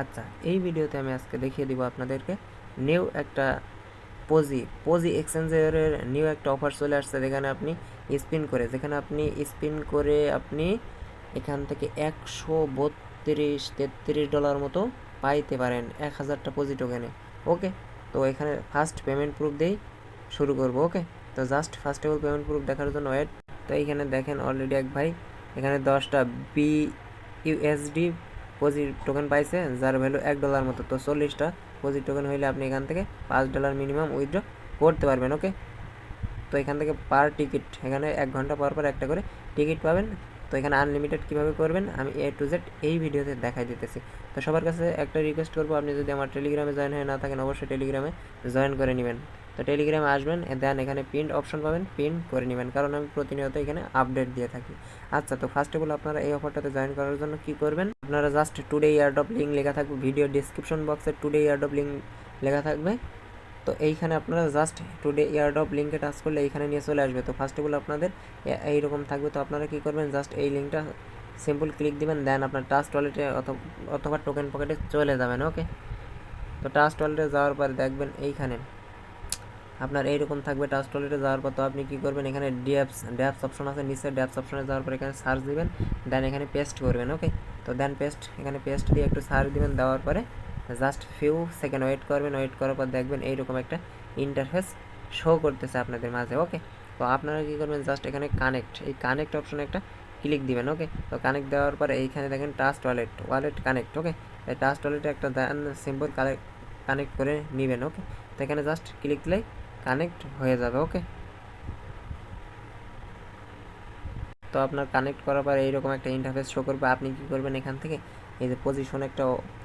আচ্ছা, এই ভিডিওতে আমি আজকে দেখিয়ে দিব আপনাদেরকে নিউ একটা পোজি এক্সচেঞ্জারের নিউ একটা অফার চলে আসছে, যেখানে আপনি স্পিন করে আপনি এখান থেকে $132-33 মতো পাইতে পারেন 1000টা পোজি টোকেনে। ওকে, তো এখানে ফার্স্ট পেমেন্ট প্রুফ দিয়েই শুরু করব। ওকে, তো just first of all payment proof দেখার জন্য ওয়েট। তো এইখানে দেখেন অলরেডি এক ভাই এখানে 10টা BUSD পোজি টোকেন পাইছে, যার ভ্যালু $1 মতো। তো 40টা পোজি টোকেন হইলে আপনি এখান থেকে $5 মিনিমাম উইথড্র করতে পারবেন। ওকে, তো এখান থেকে পার টিকিট এখানে 1 ঘন্টা পর পর একটা করে টিকিট পাবেন। তো এখানে আনলিমিটেড কীভাবে করবেন আমি A to Z এই ভিডিওতে দেখাই দিতেছি। তো সবার কাছে একটা রিকোয়েস্ট করবো, আপনি যদি আমার টেলিগ্রামে জয়েন হয়ে না থাকেন অবশ্যই টেলিগ্রামে জয়েন করে নেবেন। তো টেলিগ্রামে আসবেন, দেন এখানে পিন অপশন পাবেন, পিন করে নেবেন, কারণ আমি প্রতিনিয়ত এখানে আপডেট দিয়ে থাকি। আচ্ছা, তো ফার্স্ট অফ অল আপনারা এই অফারটাতে জয়েন করার জন্য কী করবেন, আপনারা জাস্ট টুডে ইয়ারড্রপ লিঙ্ক লেখা থাকবে, ভিডিও ডিসক্রিপশন বক্সে টুডে ইয়ারড্রপ লিঙ্ক লেখা থাকবে। তো এইখানে আপনারা জাস্ট টুডে ইয়ারড্রপ লিঙ্কে টাচ করলে এইখানে নিয়ে চলে আসবে। তো ফার্স্ট অফ অল আপনাদের এইরকম থাকবে। তো আপনারা কী করবেন, জাস্ট এই লিঙ্কটা সিম্পল ক্লিক দিবেন, দেন আপনার ট্রাস্ট ওয়ালেটে অথবা টোকেন পকেটে চলে যাবেন। ওকে, তো ট্রাস্ট ওয়ালেটে যাওয়ার পর দেখবেন এইখানে আপনার এইরকম থাকবে। ট্রাস্ট ওয়ালেটে যাওয়ার পর তো আপনি কী করবেন, এখানে ড্যাপস অপশন আছে, নিচে ড্যাপস অপশনে যাওয়ার পর এখানে সার্চ দিবেন, দেন এখানে পেস্ট করবেন। ওকে, তো দেন এখানে পেস্ট দিয়ে একটু সার্চ দিবেন, দেওয়ার পরে জাস্ট ফিউ সেকেন্ড ওয়েট করবেন। ওয়েট করার পর দেখবেন এইরকম একটা ইন্টারফেস শো করতেছে আপনাদের মাঝে। ওকে, তো আপনারা কী করবেন, জাস্ট এখানে এই কানেক্ট অপশনে একটা ক্লিক দিবেন। ওকে, তো কানেক্ট দেওয়ার পরে এইখানে দেখেন ট্রাস্ট ওয়ালেট কানেক্ট। ওকে, এই ট্রাস্ট ওয়ালেটে একটা দেন সিম্পল কানেক্ট করে নেবেন। ওকে, তো এখানে জাস্ট ক্লিক দিলেই কানেক্ট হয়ে যাবে। ওকে, তো আপনার কানেক্ট করার পর এইরকম একটা ইন্টারফেস শো করবে। আপনি কী করবেন, এখান থেকে এই যে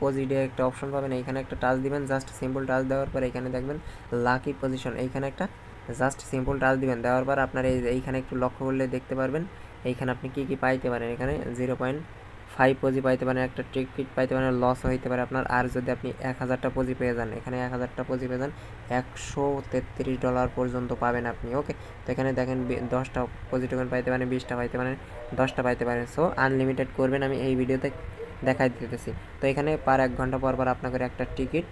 পজিডে একটা অপশন পাবেন, এইখানে একটা টাচ দিবেন, জাস্ট সিম্পল টাচ দেওয়ার পর এখানে দেখবেন লাকি পজিশন, এইখানে একটা জাস্ট সিম্পল টাচ দিবেন। দেওয়ার পর আপনার এইখানে একটু লক্ষ্য করলে দেখতে পারবেন এইখানে আপনি কী পাইতে পারেন। এখানে 0.5 পজি পাইতে পারেন, একটা টিকিট পাইতে পারেন, লস হইতে পারে আপনার। আর যদি আপনি 1000টা পজি পেয়ে যান, এখানে 1000টা পজি পেয়ে যান $133 পর্যন্ত পাবেন আপনি। ওকে, তো এখানে দেখেন 10টা পজি টোকেন পাইতে পারেন, 20টা পাইতে পারেন, 10টা পাইতে পারেন। সো আনলিমিটেড করবেন, আমি এই ভিডিওতে দেখাই দিতেছি। তো এখানে পার 1 ঘন্টা পর পর আপনাকে একটা টিকিট,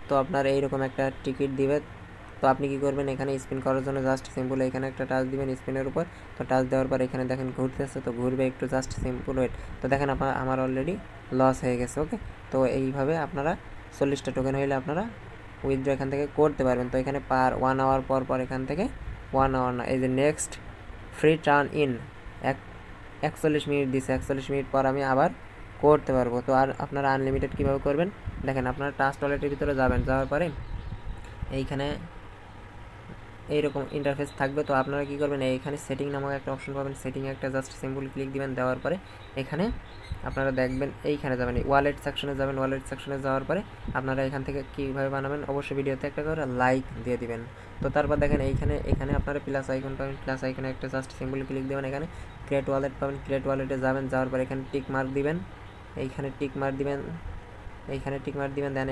তো আপনার এইরকম একটা টিকিট দিবে। তো আপনি কী করবেন, এখানে স্পিন করার জন্য জাস্ট সিম্পল এখানে একটা টাচ দিবেন স্পিনের উপর। তো টাচ দেওয়ার পর এখানে দেখেন ঘুরতেছে, তো ঘুরবে একটু, জাস্ট সিম্পল ওয়েট। তো দেখেন আমার অলরেডি লস হয়ে গেছে। ওকে, তো এইভাবে আপনারা 40টা টোকেন হইলে আপনারা উইথড্র এখান থেকে করতে পারবেন। তো এখানে পার 1 আওয়ার পর পর এখান থেকে 1 আওয়ার না, এই যে next free turn in 41 minute দিছে, 41 মিনিট পর আমি আবার করতে পারবো। তো আর আপনারা আনলিমিটেড কীভাবে করবেন দেখেন, আপনারা ট্রাস্ট ওয়ালেটের ভিতরে যাবেন, যাওয়ার পরে এইখানে এইরকম ইন্টারফেস থাকবে। তো আপনারা কী করবেন, এইখানে সেটিং নামক একটা অপশন পাবেন, সেটিংয়ে একটা জাস্ট সিম্পল ক্লিক দিবেন। দেওয়ার পরে এখানে আপনারা দেখবেন এইখানে যাবেন, ওয়ালেট সেকশনে যাবেন। ওয়ালেট সেকশনে যাওয়ার পরে আপনারা এখান থেকে কীভাবে বানাবেন অবশ্যই ভিডিওতে একটা করে লাইক দিয়ে দিবেন। তো তারপর দেখেন এখানে আপনারা প্লাস আইকন পাবেন, প্লাস আইকনে একটা জাস্ট সিম্পল ক্লিক দেবেন। এখানে ক্রিয়েট ওয়ালেট পাবেন, ক্রিয়েট ওয়ালেটে যাবেন, যাওয়ার পরে এখানে টিক মার্ক দিবেন, এইখানে টিক মার্ক দিবেন, দেন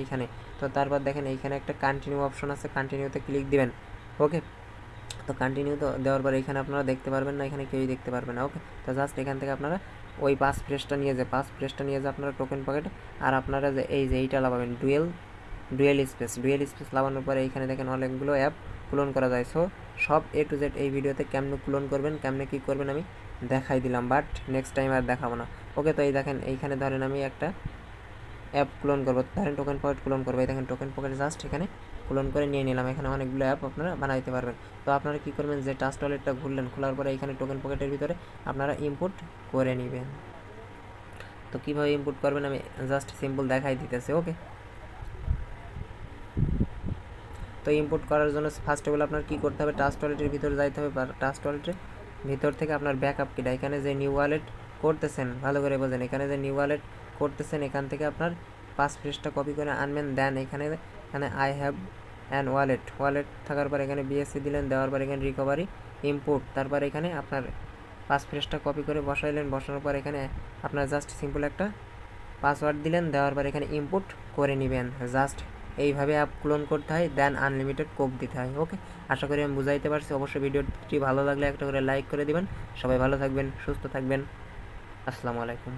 এইখানে। তো তারপর দেখেন এইখানে একটা কন্টিনিউ অপশন আছে, কন্টিনিউতে ক্লিক দিবেন। ওকে, তো কন্টিনিউ তো দেওয়ার পর এখানে আপনারা দেখতে পারবেন না, এখানে কেউই দেখতে পারবে না। ওকে, তো জাস্ট এখান থেকে আপনারা ওই পাস ফ্রেশটা নিয়ে যায় আপনারা টোকেন পকেটে। আর আপনারা যে এইটা লাগাবেন ডুয়েল স্পেস লাগানোর পরে এইখানে দেখেন অনেকগুলো অ্যাপ ক্লোন করা যায়। সো সব A to Z এই ভিডিওতে কেমনে ক্লোন করবেন, কেমনে কী করবেন আমি দেখাই দিলাম, বাট নেক্সট টাইম আর দেখাবো না। ওকে, তো এই দেখেন এইখানে ধরেন আমি একটা অ্যাপ ক্লোন করবো, ধরেন টোকেন পকেট ক্লোন করবো। এই দেখেন টোকেন পকেট জাস্ট এখানে ক্লোন করে নিয়ে নিলাম। এখানে অনেকগুলো অ্যাপ আপনারা বানাইতে পারবেন। তো আপনারা কী করবেন, যে ট্রাস্ট ওয়ালেটটা খোলার পরে এখানে টোকেন পকেটের ভিতরে আপনারা ইনপুট করে নেবেন। তো কীভাবে ইনপুট করবেন আমি জাস্ট সিম্পল দেখাই দিতেছি। ওকে, তো ইনপুট করার জন্য ফার্স্ট অফ অল আপনার কী করতে হবে, ট্রাস্ট ওয়ালেটের ভিতরে যাইতে হবে। ট্রাস্ট ওয়ালেটের ভিতর থেকে আপনার ব্যাকআপ কিটা, এখানে যে নিউ ওয়ালেট করতেছেন ভালো করে বোঝেন, এখানে যে নিউ ওয়ালেট করতেছেন এখান থেকে আপনার পাস ফ্রেশটা কপি করে আনবেন। দেন এখানে আই হ্যাভ অ্যান ওয়ালেট থাকার পর এখানে BSC দিলেন, দেওয়ার পর এখানে রিকভারি ইনপুট, তারপর এখানে আপনার পাস ফ্রেশটা কপি করে বসাইলেন। বসানোর পর এখানে আপনার জাস্ট সিম্পল একটা পাসওয়ার্ড দিলেন, দেওয়ার পর এখানে ইনপুট করে নেবেন। জাস্ট এইভাবে অ্যাপ ক্লোন করতে হয়, দেন আনলিমিটেড কোড দিতে হয়। ওকে, আশা করি আমি বুঝাইতে পারছি। অবশ্যই ভিডিওটি ভালো লাগলে একটা করে লাইক করে দিবেন। সবাই ভালো থাকবেন, সুস্থ থাকবেন। আসসালামু আলাইকুম।